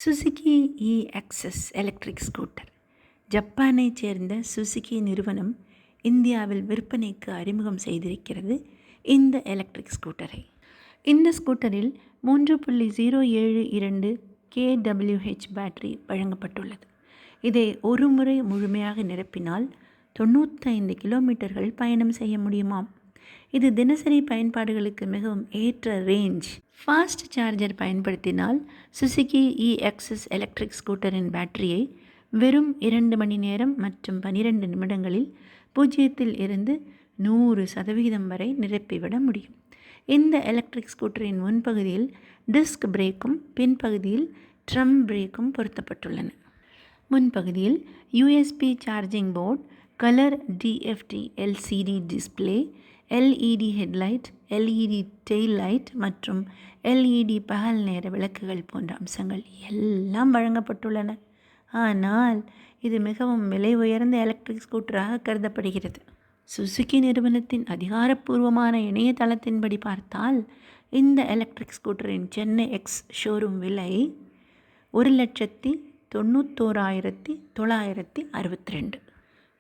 Suzuki e Access electric scooter. ஜப்பானைச் சேர்ந்த Suzuki நிறுவனம் இந்தியாவில் விற்பனைக்கு அறிமுகம் செய்திருக்கிறது இந்த எலக்ட்ரிக் ஸ்கூட்டரை. இந்த ஸ்கூட்டரில் 3.072 kWh பேட்டரி வழங்கப்பட்டுள்ளது. இதை ஒரு முறை முழுமையாக நிரப்பினால் 95 கிலோமீட்டர்கள் பயணம் செய்ய முடியுமாம். இது தினசரி பயன்பாடுகளுக்கு மிகவும் ஏற்ற ரேஞ்ச். ஃபாஸ்ட் சார்ஜர் பயன்படுத்தினால் சுசுகி இ-எக்ஸஸ் எலக்ட்ரிக் ஸ்கூட்டரின் பேட்டரியை வெறும் 2 மணி நேரம் மற்றும் 12 நிமிடங்களில் 0 இருந்து 100% வரை நிரப்பிவிட முடியும். இந்த எலக்ட்ரிக் ஸ்கூட்டரின் முன்பகுதியில் டிஸ்க் பிரேக்கும் பின்பகுதியில் ட்ரம் பிரேக்கும் பொருத்தப்பட்டுள்ளன. முன்பகுதியில் USB charging port, colour DFT LCD display, LED headlight, LED tail light மற்றும் LED பகல் நேர விளக்குகள் போன்ற அம்சங்கள் எல்லாம் வழங்கப்பட்டுள்ளன. ஆனால் இது மிகவும் விலை உயர்ந்த எலக்ட்ரிக் ஸ்கூட்டராக கருதப்படுகிறது. சுசுகி நிறுவனத்தின் அதிகாரப்பூர்வமான இணையதளத்தின்படி பார்த்தால் இந்த எலக்ட்ரிக் ஸ்கூட்டரின் சென்னை எக்ஸ் ஷோரூம் விலை 1,91,962.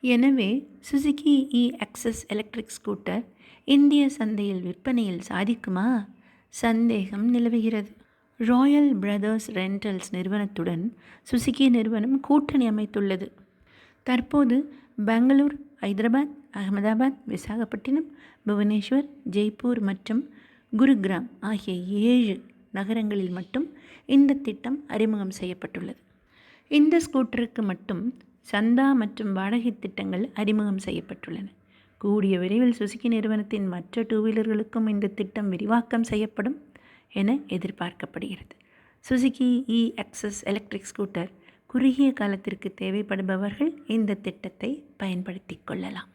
எனவே சுசுகி இ-எக்ஸஸ் எலக்ட்ரிக் ஸ்கூட்டர் இந்திய சந்தையில் விற்பனையில் சாதிக்குமா? சந்தேகம் நிலவுகிறது. ராயல் பிரதர்ஸ் ரெண்டல்ஸ் நிறுவனத்துடன் சுசுகி நிறுவனம் கூட்டணி அமைத்துள்ளது. தற்போது பெங்களூர், ஹைதராபாத், அகமதாபாத், விசாகப்பட்டினம், புவனேஸ்வர், ஜெய்ப்பூர் மற்றும் குருகிராம் ஆகிய 7 நகரங்களில் மட்டும் இந்த திட்டம் அறிமுகம் செய்யப்பட்டுள்ளது. இந்த ஸ்கூட்டருக்கு மட்டும் சந்தா மற்றும் வாடகை திட்டங்கள் அறிமுகம் செய்யப்பட்டுள்ளன. கூடிய விரைவில் சுசுகி நிறுவனத்தின் மற்ற 2 வீலர்களுக்கும் இந்த திட்டம் விரிவாக்கம் செய்யப்படும் என எதிர்பார்க்கப்படுகிறது. சுசுகி இ-எக்ஸஸ் எலக்ட்ரிக் ஸ்கூட்டர் குறுகிய காலத்திற்கு தேவைப்படுபவர்கள் இந்த திட்டத்தை பயன்படுத்திக் கொள்ளலாம்.